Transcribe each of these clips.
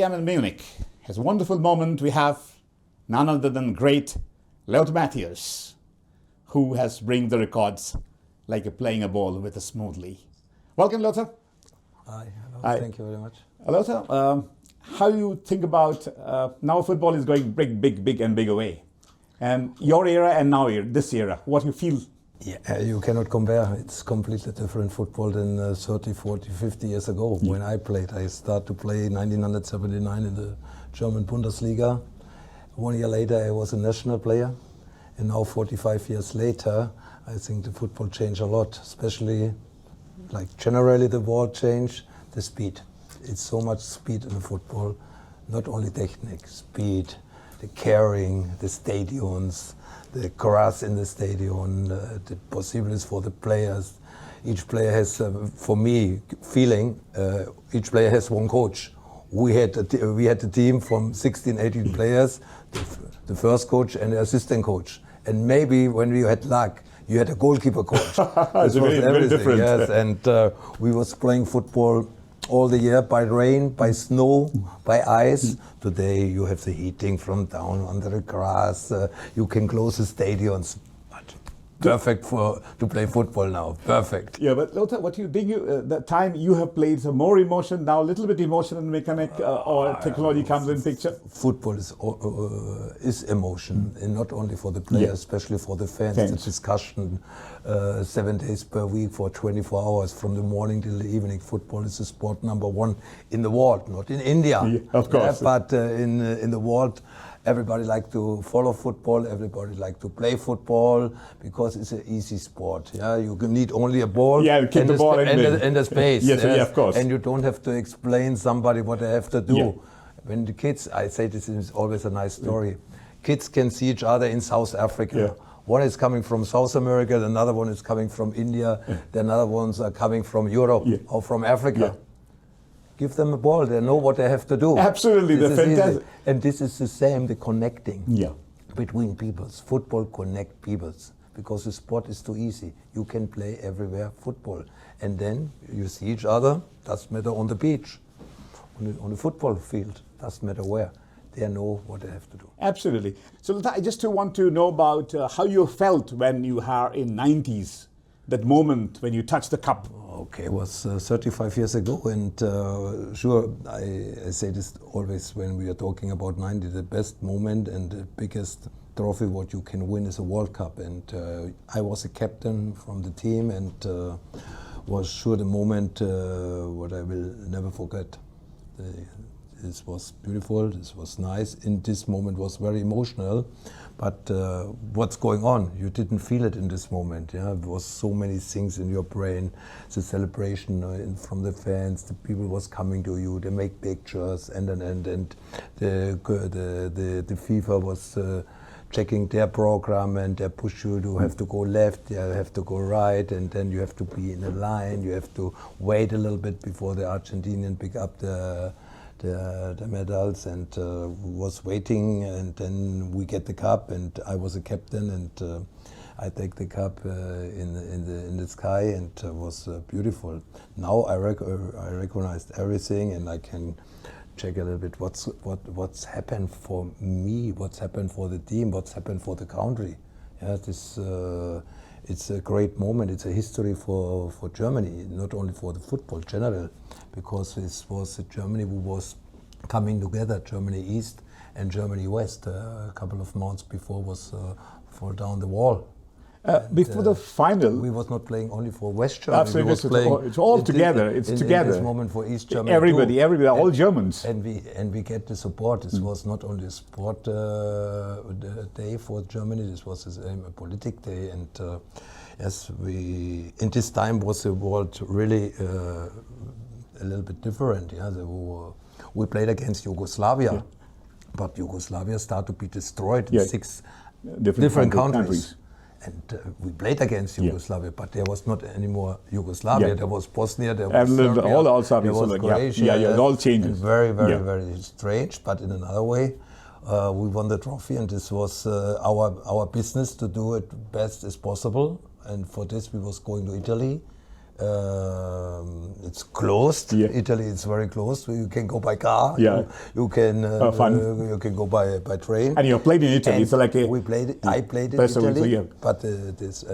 I'm in Munich. It's a wonderful moment. We have none other than great Matthaus-р, who has bring the records like playing a ball with us smoothly. Welcome, Lothar. Hi, hello. Hi. Thank you very much. Lothar, how you think about now football is going big and big away. And your era and now this era, what you feel? Yeah, you cannot compare. It's completely different football than 30, 40, 50 years ago when I played. I started to play in 1979 in the German Bundesliga. 1 year later I was a national player. And now 45 years later, I think the football changed a lot, especially like generally the world changed, the speed. It's so much speed in the football, not only technique, speed, the caring, the stadiums, the grass in the stadium, the possibilities for the players. Each player has, for me, feeling, each player has one coach. We had a team from 16, 18 players, the first coach and the assistant coach. And maybe when we had luck, you had a goalkeeper coach. It's very different. Yes, and we was playing football all the year by rain, by snow, by ice. Today you have the heating from down under the grass. You can close the stadiums. Perfect to play football now. Perfect. Yeah, but Lothar, what do you think? The time you have played, so more emotion now, a little bit emotion and mechanic or technology comes in picture. Football is emotion, and not only for the players, especially for the fans. The discussion 7 days per week for 24 hours from the morning till the evening. Football is the sport #1 in the world, not in India, of course, but in the world. Everybody like to follow football. Everybody like to play football because it's an easy sport. Yeah, you need only a ball, and the space. Yes, yeah, of course. And you don't have to explain somebody what they have to do. Yeah. When the kids, I say this is always a nice story. Kids can see each other in South Africa. Yeah. One is coming from South America, another one is coming from India, the other ones are coming from Europe or from Africa. Yeah. Give them a ball, they know what they have to do. Absolutely, this they're fantastic. And this is the same, the connecting between peoples. Football connect peoples because the sport is too easy. You can play everywhere football. And then you see each other, doesn't matter on the beach, on the football field, doesn't matter where. They know what they have to do. Absolutely. So Lothar, I just want to know about how you felt when you were in 90s, that moment when you touched the cup. Okay, it was 35 years ago, and sure, I say this always when we are talking about 90, the best moment and the biggest trophy what you can win is a World Cup. And I was a captain from the team, and was sure the moment what I will never forget. This was beautiful, this was nice, in this moment was very emotional, but what's going on? You didn't feel it in this moment. Yeah? There was so many things in your brain, the celebration from the fans, the people was coming to you, they make pictures, and the FIFA was checking their program, and they push you to have to go left, you have to go right, and then you have to be in a line, you have to wait a little bit before the Argentinian pick up the medals, and was waiting, and then we get the cup, and I was a captain, and I take the cup in the sky, and it was beautiful. Now I recognized everything, and I can check a little bit what's happened for me, what's happened for the team, what's happened for the country. Yeah, it's a great moment. It's a history for Germany, not only for the football general, because this was Germany who was coming together, Germany East and Germany West. A couple of months before was fall down the wall. Before the final, we was not playing only for West Germany. Absolutely, it's all together. It's together. This moment for East Germany. Everybody, all Germans. And we get the support. This was not only a sport day for Germany. This was a politic day, and yes, in this time was the world really a little bit different. Yeah, we played against Yugoslavia, but Yugoslavia started to be destroyed in 6 different countries. And we played against Yugoslavia, but there was not anymore Yugoslavia. There was Bosnia, there was Serbia, there was Croatia. It all changes. Very strange, but in another way. We won the trophy, and this was our business to do it best as possible. And for this we was going to Italy, It's closed. Yeah. Italy, it's very closed. You can go by car. Yeah. You can Fun. you can go by train. And you played in Italy, And so like we played. I played in Personally, Italy. so yeah. But this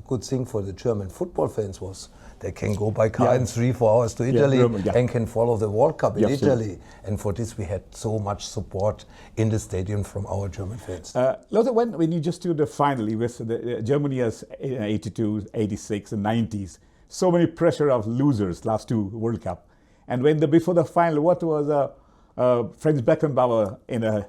good thing for the German football fans was they can go by car in 3-4 hours to Italy and can follow the World Cup in Italy. And for this, we had so much support in the stadium from our German fans. Lothar, when you just do the final with Germany as 82, 86, and 90s, so many pressure of losers last two World Cup, and when before the final, what was Franz Beckenbauer in a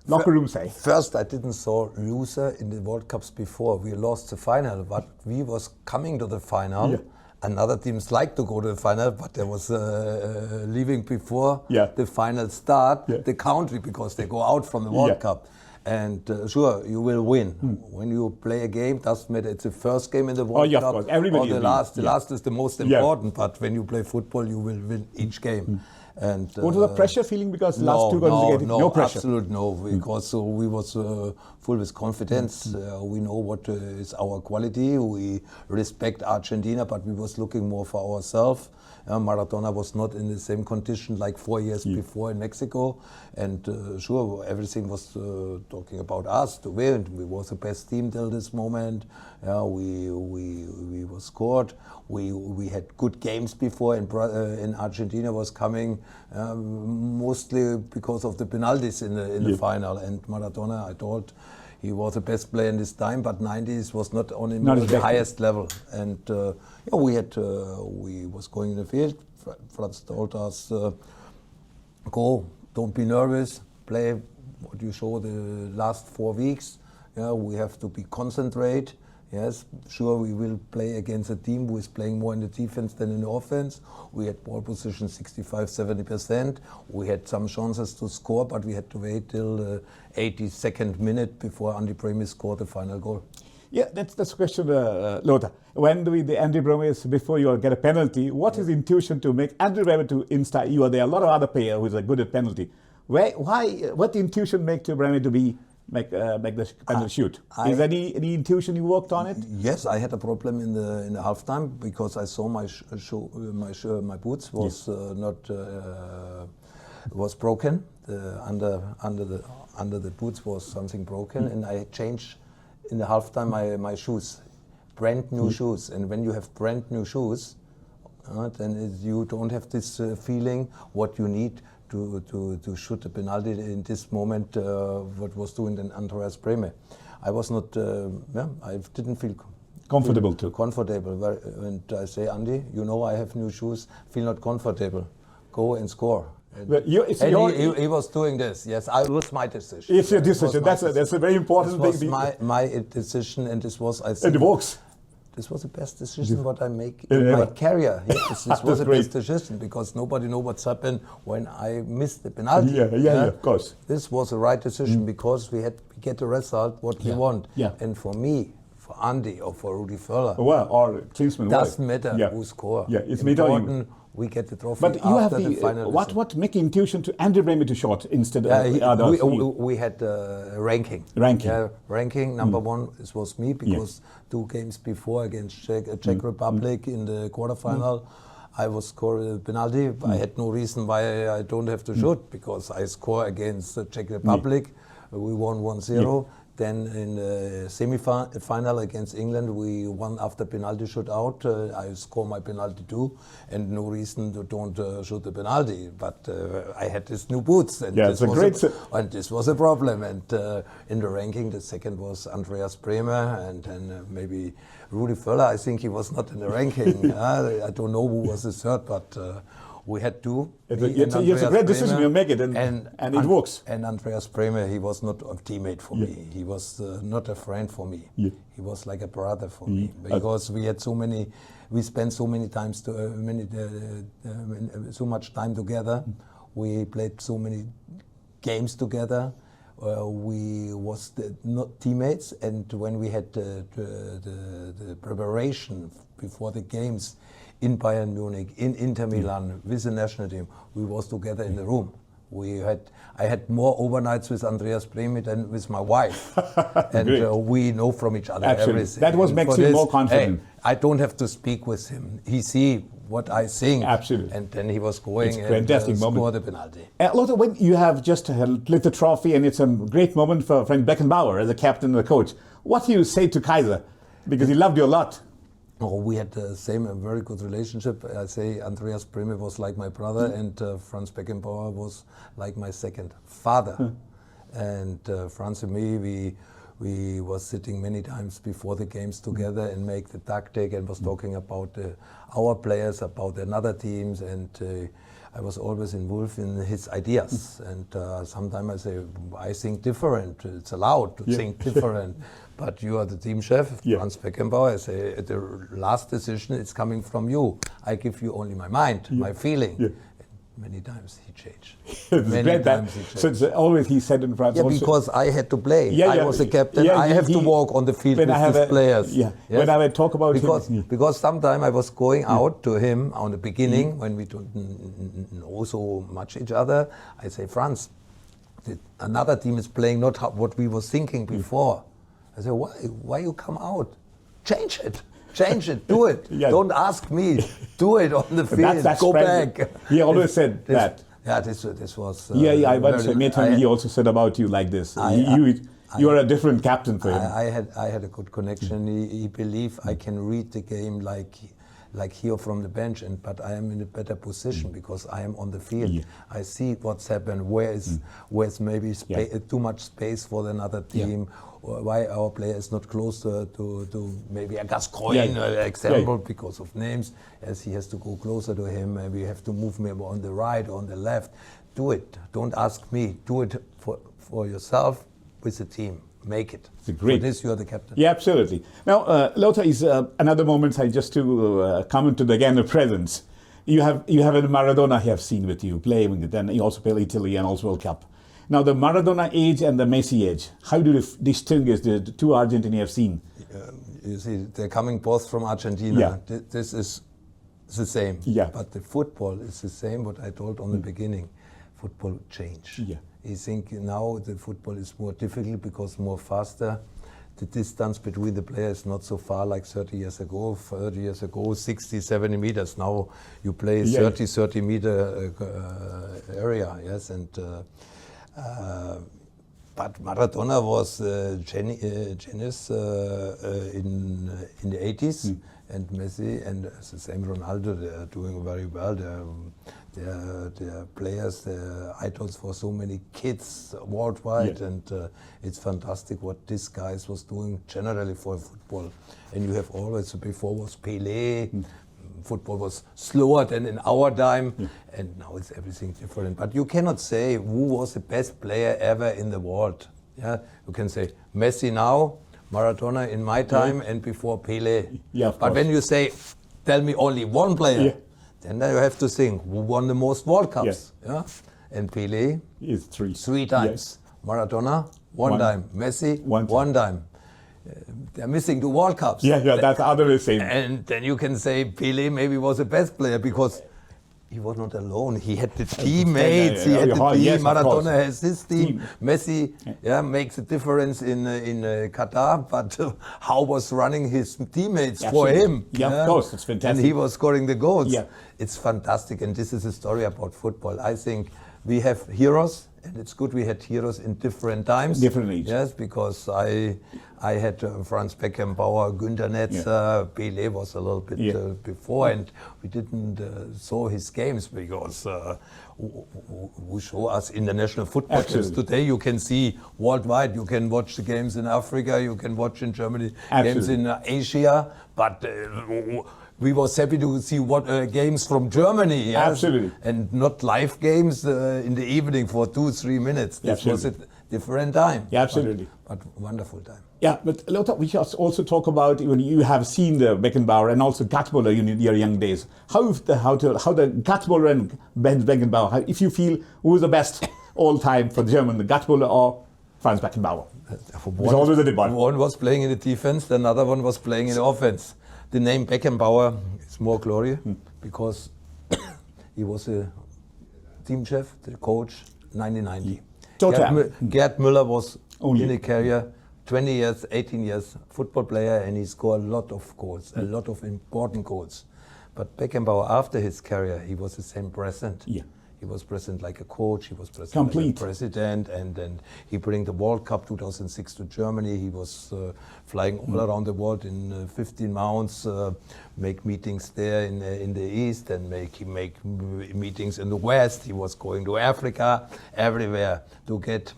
locker room say? First, I didn't saw loser in the World Cups before. We lost the final, but we was coming to the final. Yeah. Another teams like to go to the final, but there was leaving before the final start the country because they go out from the World Cup. And sure, you will win. When you play a game, doesn't matter. It's the first game in the World Cup of course. Everybody or the last. The last is the most important. But when you play football, you will win each game. And what was the pressure feeling because last two games no pressure? Absolutely no, because we was full with confidence. We know what is our quality. We respect Argentina, but we was looking more for ourselves. Maradona was not in the same condition like 4 years before in Mexico, and sure, everything was talking about us to win. We was the best team till this moment. We was scored. We had good games before, in Argentina was coming mostly because of the penalties in the final. And Maradona, I thought he was the best player in this time, but 90s was not on the highest level. And we was going in the field. Franz told us, go, don't be nervous, play what you show the last 4 weeks. We have to be concentrate. Yes, sure, we will play against a team who is playing more in the defense than in the offense. We had ball position 65-70%. We had some chances to score, but we had to wait till the 82nd minute before Andy Brehme scored the final goal. Yeah, that's the question, Lothar. When the Andy Brehme, before you get a penalty, what is the intuition to make Andy Brehme to insta? You are there. A lot of other players who are good at penalty. What intuition make to Brehme to make the penalty shoot? Is there any intuition you worked on it? Yes, I had a problem in the halftime because I saw my boots was was broken. Under the boots was something broken, and I changed in the halftime my shoes, brand new shoes. And when you have brand new shoes, then you don't have this feeling what you need to shoot a penalty in this moment. What was doing then Andreas Brehme. I was not. I didn't feel comfortable too. Comfortable, and I say, Andy, you know I have new shoes. Feel not comfortable. Go and score. Well, he was doing this. Yes, it was my decision. It's your decision. That's a very important thing. This was my decision, and this was, I think, and it works. This was the best decision what I make in my career. Yes, this was the best decision because nobody knows what's happened when I missed the penalty. Yeah, of course. This was the right decision because we get the result what we want. Yeah. And for me, for Andy or for Rudi Völler, or Klinsmann, doesn't matter who score. Yeah, it's important. We get the trophy. But you have the final. What make intuition to Andy Brehme to shot instead of others? We had ranking. Ranking number one. This was me because 2 games before against Czech Republic in the quarterfinal, I was scoring a penalty. I had no reason why I don't have to shoot because I score against the Czech Republic. We won 1-0. Then in the semi-final against England, we won after penalty shootout. I score my penalty too, and no reason to don't shoot the penalty. But I had these new boots, and this was a problem. And in the ranking, the second was Andreas Brehme, and then maybe Rudi Völler. I think he was not in the ranking. I don't know who was the third, but. We had two. It's a great decision you make it, and it works. And Andreas Brehme, he was not a teammate for me. He was not a friend for me. He was like a brother for me because we had we spent so many times so much time together. We played so many games together. We was not teammates, and when we had the preparation before the games. In Bayern Munich, in Inter Milan, with the national team, we was together in the room. I had more overnights with Andreas Brehme than with my wife, and we know from each other everything. That was makes you more confident. Hey, I don't have to speak with him. He see what I think. Absolutely. And then he was going and scored a penalty. Lothar, when you have just lift the trophy, and it's a great moment for Frank Beckenbauer as a captain and the coach, what do you say to Kaiser? Because he loved you a lot. Oh, we had the same, a very good relationship. I say Andreas Brehme was like my brother, and Franz Beckenbauer was like my second father. And Franz and me, we was sitting many times before the games together and make the tactic and was talking about our players, about another teams, and I was always involved in his ideas. And sometimes I say, I think different. It's allowed to think different. But you are the team chef, Franz Beckenbauer. I say, the last decision is coming from you. I give you only my mind, my feeling. Many times he changed. Many times he changed. So it's always he said in France. Yeah, also, because I had to play. I was the captain. I have to walk on the field with his players. When I would talk about him. Because sometimes I was going out to him on the beginning when we don't know so much each other. I say, Franz, another team is playing not what we was thinking before. I say, why you come out? Change it. Change it, do it. Don't ask me. Do it on the field. That's go back. He always said that. Yeah, this was. I once met him. He also said about you like this. You are a different captain for him. I had a good connection. He believed I can read the game like here from the bench, but I am in a better position because I am on the field. I see what's happened. Where's maybe too much space for another team. Why our player is not close to maybe a Gascoigne example because of names, as he has to go closer to him. Maybe you have to move maybe on the right or on the left. Do it. Don't ask me. Do it for yourself with the team. Make it. It's great. For this, you are the captain. Yeah, absolutely. Now, Lothar, is another moment I just to comment to the presence. You have a Maradona I have seen with you playing, then you also play Italy and also World Cup. Now, the Maradona age and the Messi age, how do you distinguish the two Argentinians you have seen? You see, they're coming both from Argentina. This is the same. But the football is the same, what I told on the beginning. Football change. I think now the football is more difficult because more faster. The distance between the players is not so far like 30 years ago. 30 years ago, 60, 70 meters. Now you play 30 meter area, yes. And but Maradona was genius in the 80s, and Messi and the same Ronaldo, they are doing very well. They're players, they're idols for so many kids worldwide, and it's fantastic what this guys was doing generally for football. And you have always, before was Pelé, football was slower than in our time, and now it's everything different. But you cannot say who was the best player ever in the world. You can say Messi now, Maradona in my time, and before Pelé. But when you say, tell me only one player, then you have to think who won the most World Cups. And Pelé is three times. Maradona one time. Messi one time. They're missing 2 World Cups. That's the other same. And then you can say Pelé maybe was the best player because he was not alone. He had the teammates. He had the team. Maradona has his team. Messi makes a difference in Qatar, but how was running his teammates for him? Of course, it's fantastic. And he was scoring the goals. It's fantastic, and this is a story about football. I think we have heroes, and it's good we had heroes in different times. Different ages. Yes, because I had Franz Beckenbauer, Günter Netzer, Pelé was a little bit before, and we didn't saw his games because who show us international football games. Today you can see worldwide, you can watch the games in Africa, you can watch in Germany, games in Asia, but we was happy to see games from Germany. Absolutely. And not live games in the evening for 2-3 minutes. This was a different time. Absolutely. But wonderful time. But Lothar, we should also talk about when you have seen the Beckenbauer and also Guttböller in your young days. How the Guttböller and Beckenbauer, if you feel who is the best all time for German, the Guttböller or Franz Beckenbauer? It's always a debate. One was playing in the defense, the other one was playing in the offense. The name Beckenbauer is more glorious because he was a team chef, the coach, 1990. Total. Gerd Müller was Only. in a career, 20 years, 18 years, football player, and he scored a lot of goals, a lot of important goals. But Beckenbauer, after his career, he was the same present. Yeah. He was present like a coach, he was present Complete. like a president, and then he bring the World Cup 2006 to Germany. He was flying all around the world in 15 mounts, make meetings there in the East, and make meetings in the West. He was going to Africa, everywhere to get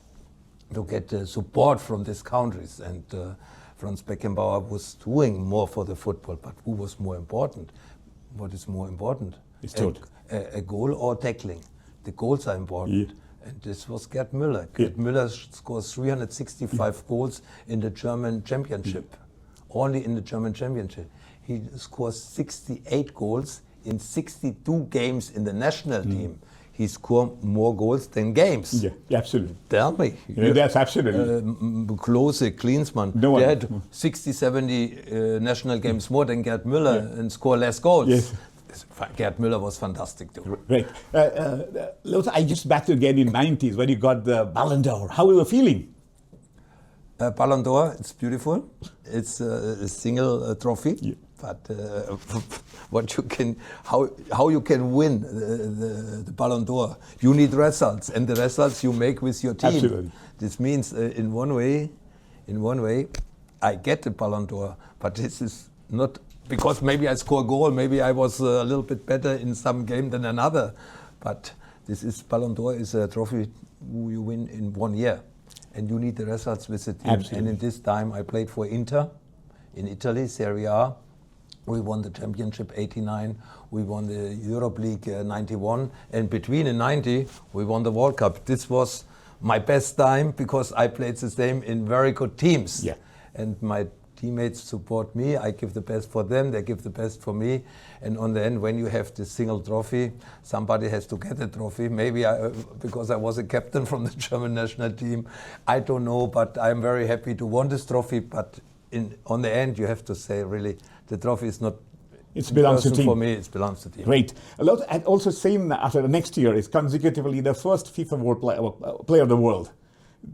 support from these countries. And Franz Beckenbauer was doing more for the football, but who was more important? What is more important? It's total. A goal or tackling. The goals are important. Yeah. And this was Gerd Müller. Gerd Müller scores 365 goals in the German championship. Only in the German championship. He scores 68 goals in 62 games in the national team. He scored more goals than games. Yeah, absolutely. Tell me. Yeah, that's absolutely. Klose, Klinsmann, No one. they had 60, 70 national games more than Gerd Müller and score less goals. Yes. Gerd Müller was fantastic too. Great. Lothar, I just back to again in 90s when you got the Ballon d'Or. How were you feeling? Ballon d'Or, it's beautiful. It's a single trophy. Yeah. But what you can, how you can win the Ballon d'Or? You need results, and the results you make with your team. Absolutely. This means in one way, I get the Ballon d'Or, but this is not because maybe I score a goal, maybe I was a little bit better in some game than another. But this is Ballon d'Or is a trophy you win in 1 year, and you need the results with the team. Absolutely. And in this time, I played for Inter in Italy, Serie A. We won the championship '89. We won the Europe League '91, and between in '90 we won the World Cup. This was my best time because I played the same in very good teams. Yeah. And my teammates support me. I give the best for them. They give the best for me. And on the end, when you have this single trophy, somebody has to get the trophy. Maybe because I was a captain from the German national team. I don't know, but I'm very happy to win this trophy. But on the end, you have to say, really, the trophy is not. It belongs to team. For me, it belongs to team. Great. And also same after the next year is consecutively the first FIFA World Player of the World.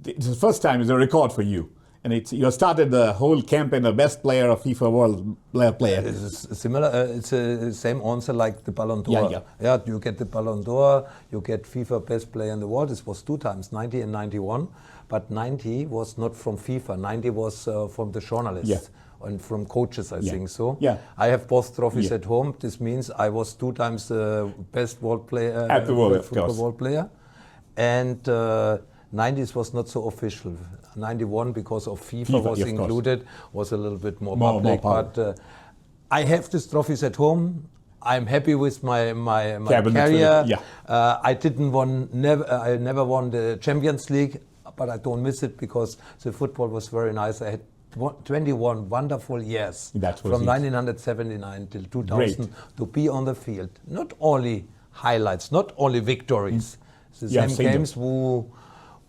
It's the first time it's a record for you. And you started the whole campaign, the best player of FIFA World Player. It's similar. It's the same answer like the Ballon d'Or. Yeah. You get the Ballon d'Or. You get FIFA Best Player in the World. This was 2 times, 90 and 91. But 90 was not from FIFA. 90 was from the journalists. Yeah. And from coaches, I think so. Yeah. I have both trophies at home. This means I was 2 times the best world player at the world, football world player. And 90s was not so official. 91, because of FIFA was included, was a little bit more public. But I have these trophies at home. I'm happy with my career. Yeah. I never won the Champions League, but I don't miss it because the football was very nice. I had 21 wonderful years from 1979 till 2000 to be on the field. Not only highlights, not only victories. The same games who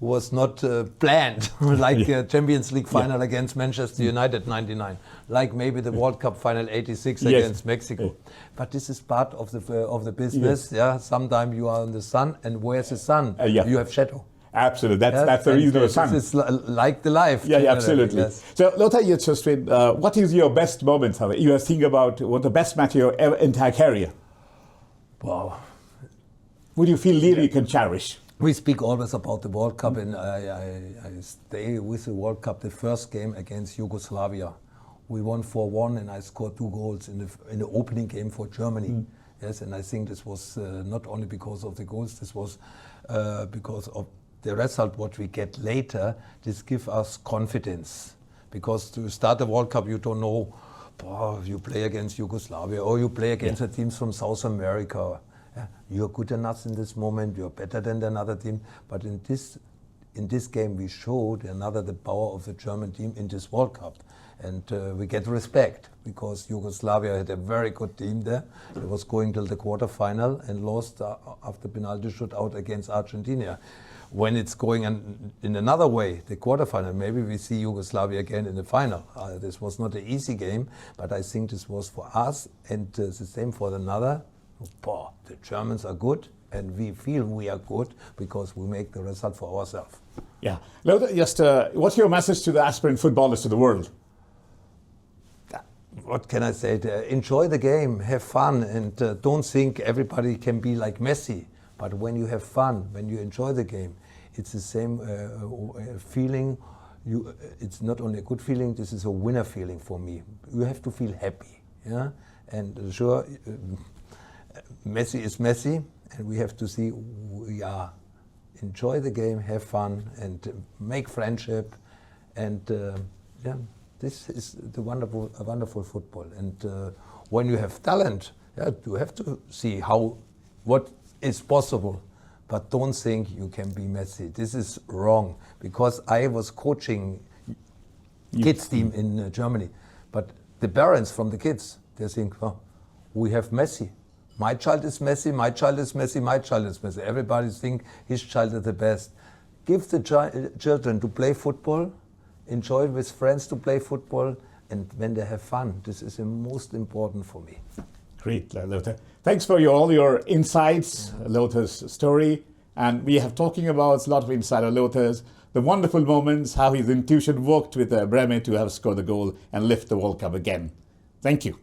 was not planned, like Champions League final against Manchester United '99, like maybe the World Cup final '86 against Mexico. But this is part of the business. Yeah, sometimes you are in the sun, and where's the sun? You have shadow. Absolutely, that's the reason of the sun. It's like the life. Yeah, absolutely. Yes. So, Lothar, you just what is your best moment? You think about what the best match of your entire career? Wow. Would you feel really you can cherish? We speak always about the World Cup, and I stay with the World Cup. The first game against Yugoslavia, we won 4-1, and I scored 2 goals in the opening game for Germany. Yes, and I think this was not only because of the goals. This was because of the result. What we get later, this gives us confidence. Because to start the World Cup, you don't know. You play against Yugoslavia, or you play against the teams from South America. You're good enough in this moment, you're better than another team. But in this game we showed the power of the German team in this World Cup. And we get respect because Yugoslavia had a very good team there. It was going till the quarterfinal and lost after penalty shootout against Argentina. When it's going in another way, the quarterfinal, maybe we see Yugoslavia again in the final. This was not an easy game, but I think this was for us and the same for another. The Germans are good, and we feel we are good because we make the result for ourselves. Yeah. Lothar, just what's your message to the aspirant footballers to the world? What can I say? Enjoy the game, have fun, and don't think everybody can be like Messi. But when you have fun, when you enjoy the game, it's the same feeling. It's not only a good feeling, this is a winner feeling for me. You have to feel happy. Yeah? And sure, Messi is Messi, and we have to see we are enjoy the game, have fun, and make friendship, and yeah, this is the wonderful football. And when you have talent, yeah, you have to see what is possible, but don't think you can be Messi. This is wrong, because I was coaching kids team in Germany, but the parents from the kids, they think, oh, we have Messi. My child is Messi, my child is Messi, my child is Messi. Everybody thinks his child is the best. Give the children to play football, enjoy with friends to play football, and when they have fun. This is the most important for me. Great, Lothar. Thanks for all your insights, Lothar's story. And we have talking about a lot of insight of Lothar's, the wonderful moments, how his intuition worked with Bremen to have scored the goal and lift the World Cup again. Thank you.